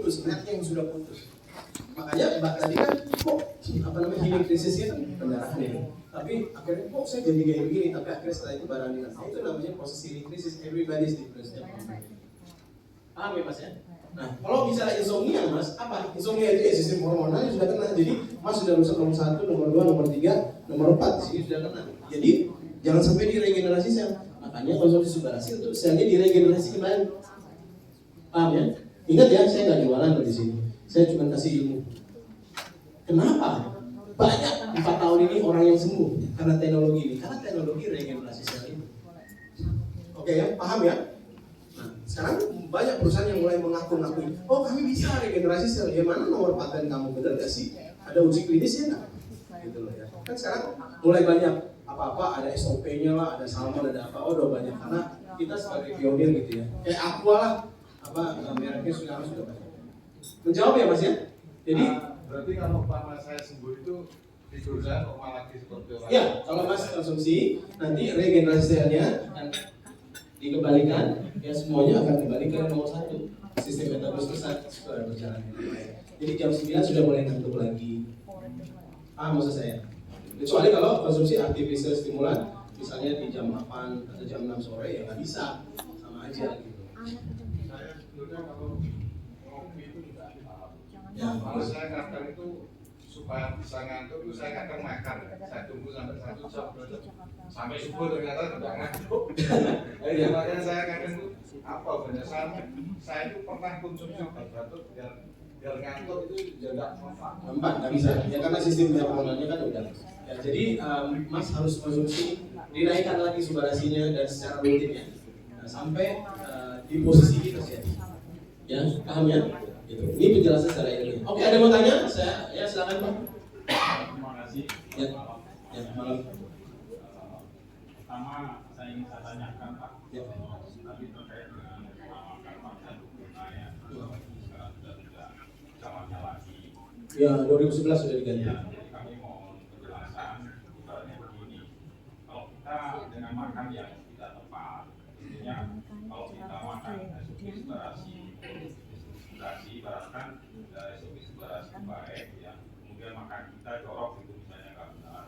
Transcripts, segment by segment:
putus, netnya yang sudah putus. Makanya tadi kan kok healing krisisnya kan pendarahan ya. Tapi akhirnya kok saya jadi kayak begini, tapi akhirnya setelah itu barangnya. Nah, itu namanya proses healing krisis, everybody's different. Paham ya Mas ya? Nah, kalau bicara insomnia Mas, apa? Insomnia itu ya sistem hormonal sudah kena. Jadi Mas sudah rusak nomor 1, nomor 2, nomor 3, nomor 4 di sini sudah kena. Jadi jangan sampai diregenerasi sel. Makanya konsumsi subarasi untuk selnya diregenerasi kembali. Paham ya? Ingat ya, saya nggak jualan di sini. Saya cuma kasih ilmu. Kenapa? Banyak 4 tahun ini orang yang sembuh karena teknologi ini. Karena teknologi regenerasi sel ini. Oke ya, paham ya? Nah, sekarang banyak perusahaan yang mulai mengaku-ngaku, oh kami bisa regenerasi sel. Ya mana nomor paten kamu, benar gak sih? Ada uji klinisnya nggak? Gitu loh ya. Kan sekarang mulai banyak apa-apa, ada SOP-nya lah, ada salmon, ada apa, udah banyak. Karena kita sebagai pionir gitu ya. Kayak Aqua lah, mereknya sudah banyak. Menjawab ya Mas ya? Jadi berarti kalau lama saya sembuh itu tidur saya normal lagi seperti orang. Ya, kalau Mas konsumsi nanti regenerasi selnya akan dikembalikan, ya semuanya akan kembali ke nomor 1. Sistem metabolisme sudah berjalan. Jadi jam 9 sudah mulai ngantuk lagi. Maksud saya. Kecuali kalau konsumsi artificial stimulan, misalnya di jam 8 atau jam 6 sore ya nggak bisa, sama aja gitu. Saya sebetulnya kalau ngopi itu tidak kalau saya kadang itu supaya bisa ngantuk itu saya kadang makan, saya tunggu sampai 1 jam sampai subuh ternyata tidak ngantuk. Jadi makanya saya kadang itu apa berdasarnya saya itu pernah konsumsi obat batuk biar ngantuk itu juga nggak bisa ya karena sistem hormonalnya kan udah ya, jadi Mas harus konsumsi, dinaikkan lagi subarasinya dan secara rutin ya, sampai di posisi kita terjadi ya, paham ya? Gitu. Ini penjelasan secara ilmiah. Oke, ada mau tanya? Saya ya silakan Pak. Terima kasih. Ya malam. Pertama saya ingin tanyakan Pak, tadi terkait dengan karma dan guna ya, sekarang sudah tidak zamannya lagi. Ya 2011 sudah diganti. Ya, jadi kami mohon penjelasan ibaratnya begini. Kalau kita dengan makan yang tidak tepat, intinya kalau kita makan subarasi ibaratkan subarasi baik ya, kemudian makan kita jorok itu misalnya nggak benar.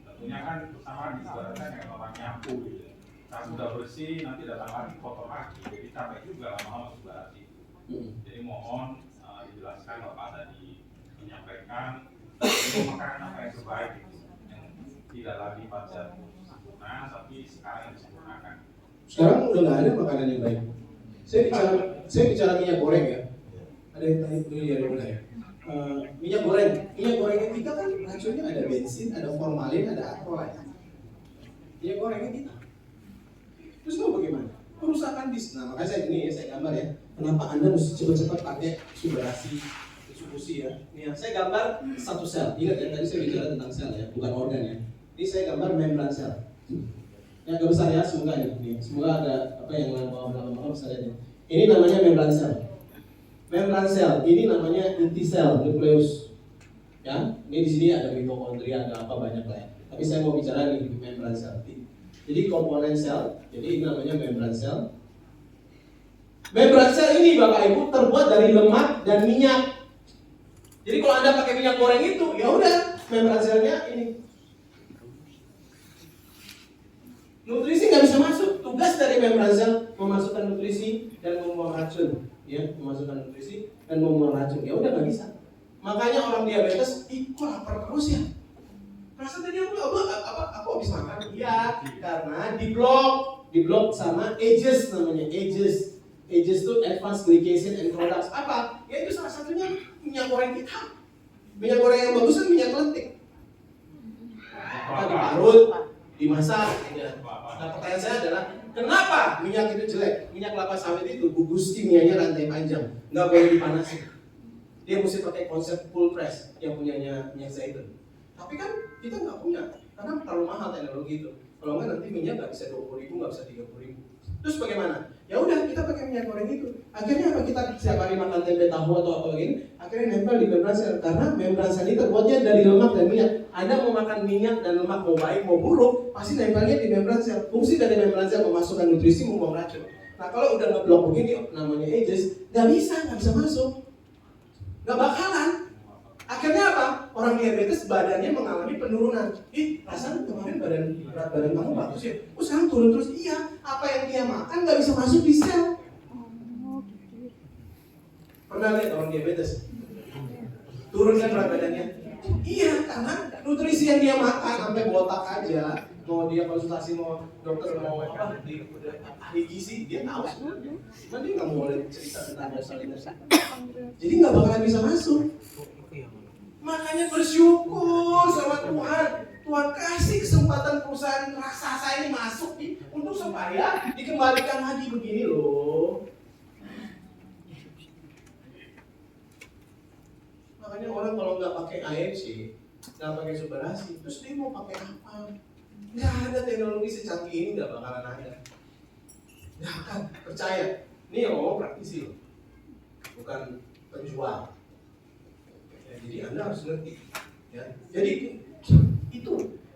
Tentunya kan bersamaan ibaratnya kayak orang nyapu gitu. Nah sudah bersih nanti datang lagi kotor lagi, jadi capek juga lama-lama subarasi itu. Jadi mohon dijelaskan Bapak tadi menyampaikan itu makanan apa yang terbaik itu, yang tidak lagi pada sempurna tapi sekarang disempurnakan. Sekarang udah nggak ada makanan yang baik. Saya bicara minyak goreng ya. Ada yang tanya dulu ya dulu ya. Minyak gorengnya kita kan racunnya ada bensin, ada formalin, ada akrolat. Minyak gorengnya kita. Terus mau bagaimana? Kerusakan bis. Nah makanya saya gambar ya. Kenapa Anda mesti cepat-cepat pakai subarasi, distribusi ya. Nih saya gambar satu sel. Ingat ya tadi saya bicara tentang sel ya, bukan organ ya. Ini saya gambar membran sel. Yang agak besar ya, semoga ini. Semoga ada apa yang bawah bisa lihat ya. Ini namanya membran sel. Membran sel ini namanya inti sel nukleus. Ya, ini di sini ada mitokondria, ada apa banyak lah ya. Tapi saya mau bicara nih membran sel. Jadi komponen sel, jadi ini namanya membran sel. Membran sel ini Bapak Ibu terbuat dari lemak dan minyak. Jadi kalau Anda pakai minyak goreng itu, ya udah membran selnya ini. Nutrisi nggak bisa masuk. Tugas dari membran sel memasukkan nutrisi dan membuang racun, ya, memasukkan nutrisi dan membuang racun. Ya udah nggak bisa. Makanya orang diabetes, kok lapar terus ya? Rasa tadi aku habis makan. Iya, karena diblok sama AGEs namanya AGEs. AGEs itu Advanced Glycation and Products. Apa? Ya itu salah satunya minyak goreng kita. Minyak goreng yang bagus kan minyak lentik. Apa diparut, dimasak. Nah pertanyaan saya adalah kenapa minyak itu jelek? Minyak kelapa sawit itu gugus kimianya rantai panjang, nggak boleh dipanasin. Dia mesti pakai konsep full press yang punyanya minyak zaitun. Tapi kan kita nggak punya, karena terlalu mahal teknologi itu. Kalau nggak nanti minyak nggak bisa 20.000, nggak bisa 30.000. Terus bagaimana? Ya udah kita pakai minyak goreng itu. Akhirnya apa, kita setiap hari makan tempe tahu atau apa begini, akhirnya nempel di membran sel. Karena membran sel ini terbuatnya dari lemak dan minyak. Anda mau makan minyak dan lemak mau baik mau buruk, pasti nempelnya di membran sel. Fungsi dari membran sel memasukkan nutrisi, membuang racun. Nah kalau udah ngeblok begini, namanya AGEs, nggak bisa masuk. Nggak bakalan. Akhirnya apa? Orang diabetes badannya mengalami penurunan. Rasanya kemarin berat badan kamu bagus ya? Oh sekarang turun terus. Iya, apa yang dia makan nggak bisa masuk di sel. Pernah lihat orang diabetes? Turun kan berat badannya? Iya, karena nutrisi yang dia makan sampai botak aja. Mau dia konsultasi mau dokter mau apa di ahli gizi dia tahu sebenarnya. Cuma dia nggak mau cerita tentang masalah itu. Jadi nggak bakalan bisa masuk. Makanya bersyukur sama Tuhan. Tuhan kasih kesempatan perusahaan raksasa ini masuk untuk supaya dikembalikan lagi begini loh. Makanya orang kalau nggak pakai AMC, nggak pakai subarasi, terus dia mau pakai apa? Nggak ada teknologi secanggih ini, nggak bakalan ada. Nggak akan, percaya. Ini yang ngomong praktisi loh, bukan penjual. Ya, jadi Anda harus ngerti. Ya. Jadi itu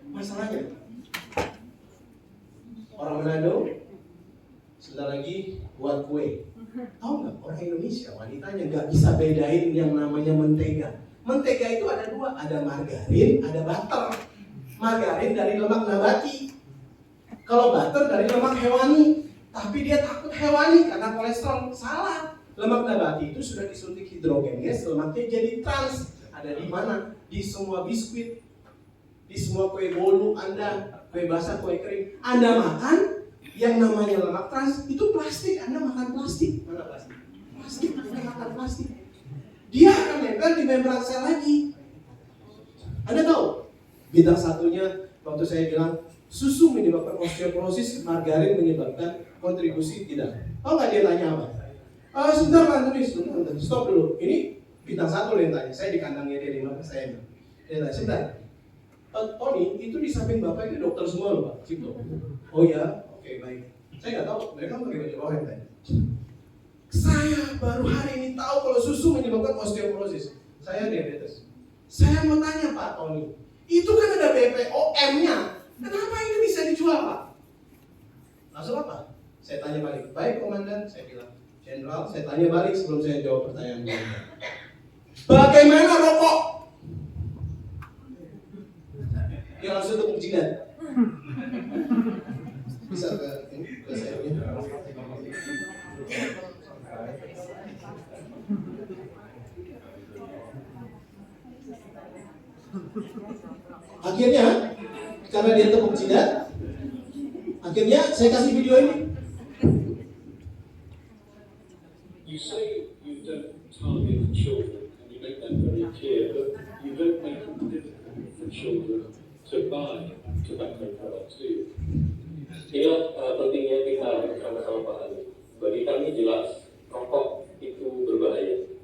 masalahnya. Orang Manado sebentar lagi buat kue. Tahu nggak orang Indonesia wanitanya nggak bisa bedain yang namanya mentega. Mentega itu ada dua, ada margarin, ada butter. Margarin dari lemak nabati. Kalau butter dari lemak hewani. Tapi dia takut hewani karena kolesterol. Salah. Lemak nabati itu sudah disuntik hidrogen gas, lemaknya jadi trans. Ada di mana? Di semua biskuit, di semua kue bolu Anda, kue basah, kue kering. Anda makan yang namanya lemak trans itu plastik. Anda makan plastik. Mana plastik? Plastik, Anda makan plastik. Dia akan nempel di membran sel lagi. Anda tahu? Bintang satunya waktu saya bilang susu menyebabkan osteoporosis, margarin menyebabkan kontribusi tidak. Tahu nggak dia tanya apa? Sebentar Pak Antoni, sebentar, stop dulu. Ini bintang satu yang tanya. Saya di kandangnya dia di mana saya. Dia tanya, sebentar. Tony, itu di samping Bapak itu dokter semua loh Pak, Cipto. Oh ya, oke baik. Saya nggak tahu, mereka pakai baju bawah yang tanya. Saya baru hari ini tahu kalau susu menyebabkan osteoporosis. Saya diabetes. Saya mau tanya Pak Tony, itu kan ada BPOM-nya. Kenapa ini bisa dijual Pak? Langsung apa? Saya tanya balik. Baik Komandan, saya bilang. Jenderal, saya tanya balik sebelum saya jawab pertanyaan Komandan. Bagaimana rokok? Dia langsung tepuk jidat. Bisa ke saya ini? Akhirnya, karena dia tepuk jidat, akhirnya saya kasih video ini. You say you don't target children, and you make that very clear, but you don't make it difficult for children to buy tobacco products, do you? Inilah pentingnya kita sama-sama pahami. Bagi kami jelas, rokok itu berbahaya.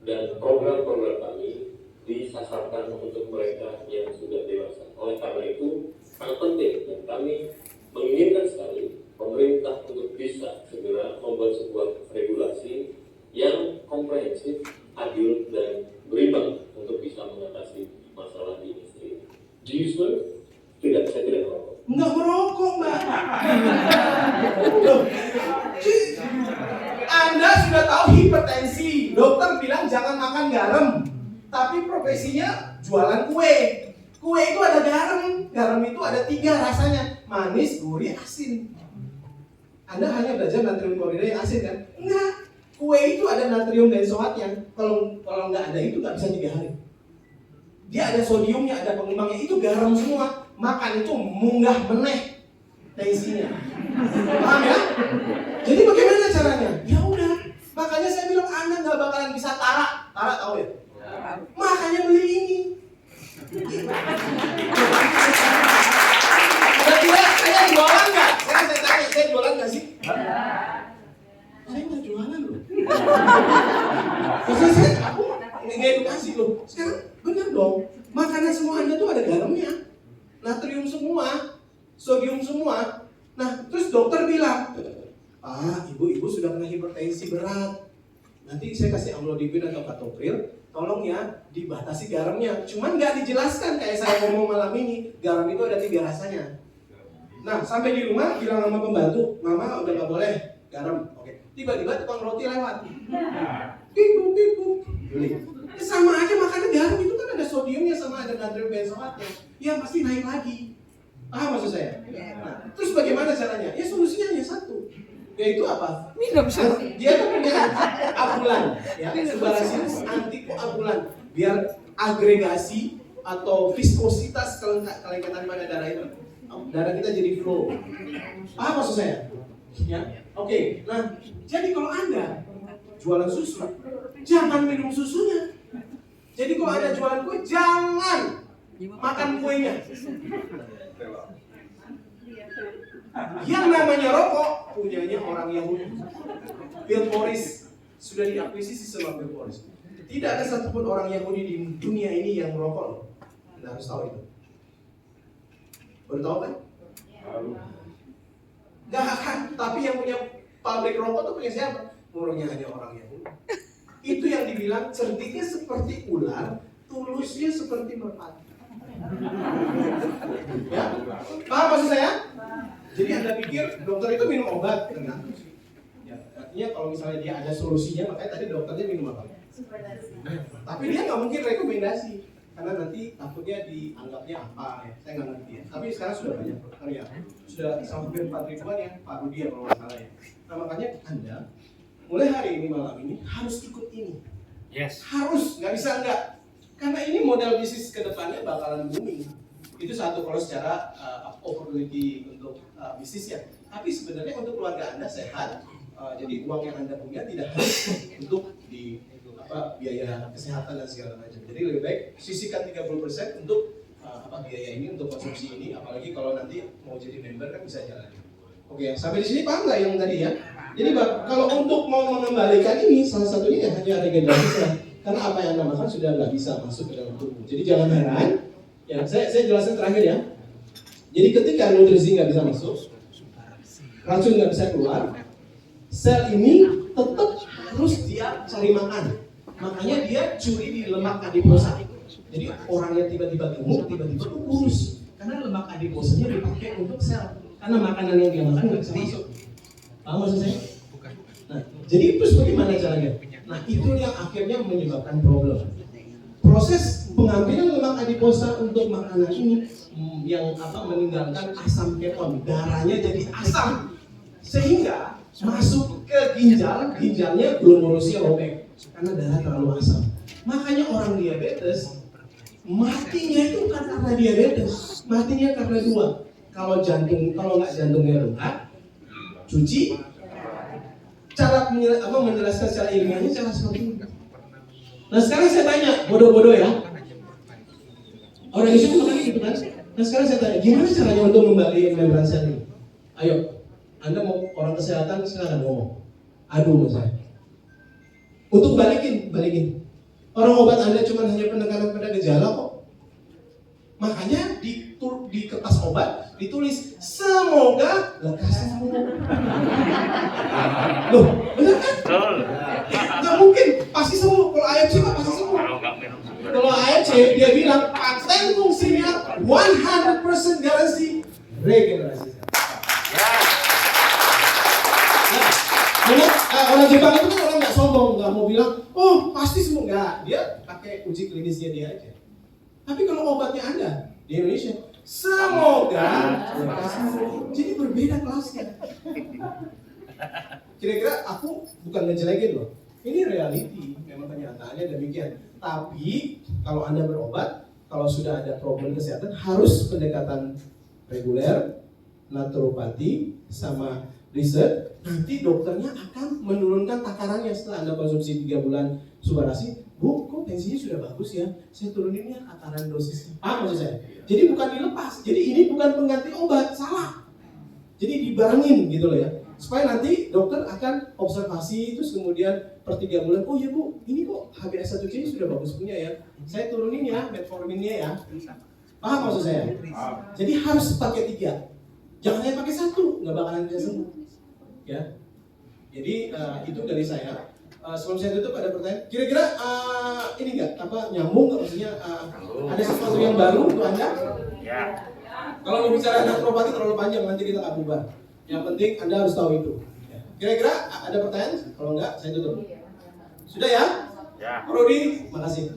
Dan program-program kami disasarkan untuk mereka yang sudah dewasa. Oleh karena itu, sangat penting dan kami menginginkan sekali pemerintah untuk bisa segera membuat sebuah regulasi yang komprehensif, adil, dan berimbang untuk bisa mengatasi masalah di industri ini. Do you smoke? Tidak, saya tidak merokok. Nggak merokok Mbak. Anda sudah tahu hipertensi. Dokter bilang jangan makan garam. Tapi profesinya jualan kue. Kue itu ada garam. Garam itu ada 3 rasanya. Manis, gurih, asin. Anda hanya belajar natrium klorida yang asin kan? Enggak. Kue itu ada natrium benzoatnya. Kalau nggak ada itu nggak bisa 3 hari. Dia ada sodiumnya, ada pengembangnya. Itu garam semua. Makan itu munggah meneh tensinya. Paham ya? Jadi bagaimana caranya? Ya udah. Makanya saya bilang Anda nggak bakalan bisa tarak. Tarak tahu ya? Makanya beli ini. Kira-kira saya jualan nggak? Saya tanya, saya jualan nggak sih? Saya nggak jualan loh. Maksudnya aku ngedukasi loh. Sekarang bener dong. Makanan semua Anda tuh ada garamnya, natrium semua, sodium semua. Nah, terus dokter bilang, Pak, ibu sudah kena hipertensi berat. Nanti saya kasih amlodipin atau katopril, tolong ya dibatasi garamnya. Cuman nggak dijelaskan kayak saya ngomong malam ini. Garam itu ada 3 rasanya. Nah, sampai di rumah bilang sama pembantu, Mama udah nggak boleh garam. Oke. Tiba-tiba tukang roti lewat. Beli. nadril benzoatnya, ya pasti naik lagi. Paham maksud saya? Nah, terus bagaimana caranya? Ya solusinya hanya satu, yaitu apa? Minum semua. Dia tuh punya agulan, ya, subarasilis antikoagulan, biar agregasi atau viskositas kelengketan pada darah itu, darah kita jadi flow. Paham maksud saya? Ya, oke. Nah, jadi kalau Anda jualan susu, jangan minum susunya. Jadi kalau Anda jualan kue, jangan makan kuenya. Yang namanya rokok punyanya orang Yahudi. Philip Morris sudah diakuisisi sama Philip Morris. Tidak ada satupun orang Yahudi di dunia ini yang merokok. Anda harus tahu itu. Baru tahu kan? Gak akan. Tapi yang punya pabrik rokok itu punya siapa? Murahnya hanya orang Yahudi. Itu yang dibilang cerdiknya seperti ular, tulusnya seperti merpati. Ya, paham maksud saya? Jadi Anda pikir dokter itu minum obat, tergantung sih. Ya, artinya kalau misalnya dia ada solusinya, makanya tadi dokternya minum apa? Tapi dia nggak mungkin rekomendasi, karena nanti takutnya dianggapnya apa ya? Saya nggak ngerti ya. Tapi sekarang sudah banyak ya, sudah sampai 4.000-an ya, Pak Rudi ya kalau nggak salah ya. Nah makanya Anda mulai hari ini malam ini harus ikut ini. Yes. Harus, nggak bisa enggak. Karena ini model bisnis kedepannya bakalan booming. Itu satu kalau secara opportunity untuk bisnis ya. Tapi sebenarnya untuk keluarga Anda sehat, jadi uang yang Anda punya tidak harus untuk di biaya kesehatan dan segala macam. Jadi lebih baik sisihkan 30% untuk biaya ini, untuk konsumsi ini. Apalagi kalau nanti mau jadi member kan bisa jalan. Oke, sampai di sini paham nggak yang tadi ya? Jadi kalau untuk mau mengembalikan ini, salah satunya ya hanya regenerasi. Karena apa yang Anda makan sudah nggak bisa masuk ke dalam tubuh. Jadi jangan heran. Ya, saya jelaskan terakhir ya. Jadi ketika nutrisi nggak bisa masuk, racun nggak bisa keluar, sel ini tetap harus dia cari makan. Makanya dia curi di lemak adiposa. Jadi orangnya tiba-tiba gemuk, tiba-tiba kurus. Karena lemak adiposanya dipakai untuk sel. Karena makanan yang dia makan nggak bisa masuk. Paham maksud saya? Nah, jadi terus bagaimana caranya? Nah, itu yang akhirnya menyebabkan problem. Proses pengambilan lemak adiposa untuk makanan ini yang meninggalkan asam keton, darahnya jadi asam, sehingga masuk ke ginjalnya glomerulusnya robek karena darah terlalu asam. Makanya orang diabetes matinya itu bukan karena diabetes, matinya karena dua. Kalau nggak jantungnya rusak, cuci. Cara menjelaskan secara ilmiahnya cara seperti ini. Nah sekarang saya tanya, bodoh-bodoh ya. Orang Indonesia makanya gitu kan. Nah sekarang saya tanya, gimana caranya untuk membalikin membran sel ini? Ayo, Anda mau orang kesehatan silakan ngomong. Adu sama saya. Untuk balikin. Orang obat Anda cuma hanya penekanan pada gejala kok. Makanya di kertas obat ditulis semoga lekas sembuh. Loh, bener kan? Nggak mungkin, pasti sembuh. Kalau AFC mah pasti sembuh. Kalau AFC dia bilang paten fungsinya 100% garansi regenerasi. Orang Jepang itu kan orang nggak sombong, nggak mau bilang, oh pasti sembuh, nggak. Dia pakai uji klinisnya dia aja. Tapi kalau obatnya Anda di Indonesia, semoga jadi berbeda kelasnya. Kira-kira aku bukan ngejelekin loh. Ini reality, memang kenyataannya demikian. Tapi kalau Anda berobat, kalau sudah ada problem kesehatan, harus pendekatan reguler, naturopati, sama riset. Nanti dokternya akan menurunkan takarannya setelah Anda konsumsi 3 bulan subarasi. Bu, kok tensinya sudah bagus ya? Saya turuninnya takaran dosisnya. Maksud saya? Jadi bukan dilepas. Jadi ini bukan pengganti obat, salah. Jadi dibarengin gitu loh ya. Supaya nanti dokter akan observasi terus kemudian per 3 bulan, oh ya Bu, ini kok HbA1c sudah bagus punya ya. Saya turunin ya metforminnya ya. Paham maksud saya? Jadi harus pakai 3. Jangan hanya pakai 1, nggak bakalan bisa sembuh. Ya. Jadi itu dari saya. Sebelum saya tutup ada pertanyaan. Kira-kira ini nggak nyambung nggak, maksudnya ada sesuatu yang baru untuk Anda? Ya. Kalau mau bicara naturopati terlalu panjang nanti kita nggak bubar. Yang penting Anda harus tahu itu. Kira-kira ada pertanyaan? Kalau nggak saya tutup. Sudah ya? Ya. Rudi, makasih.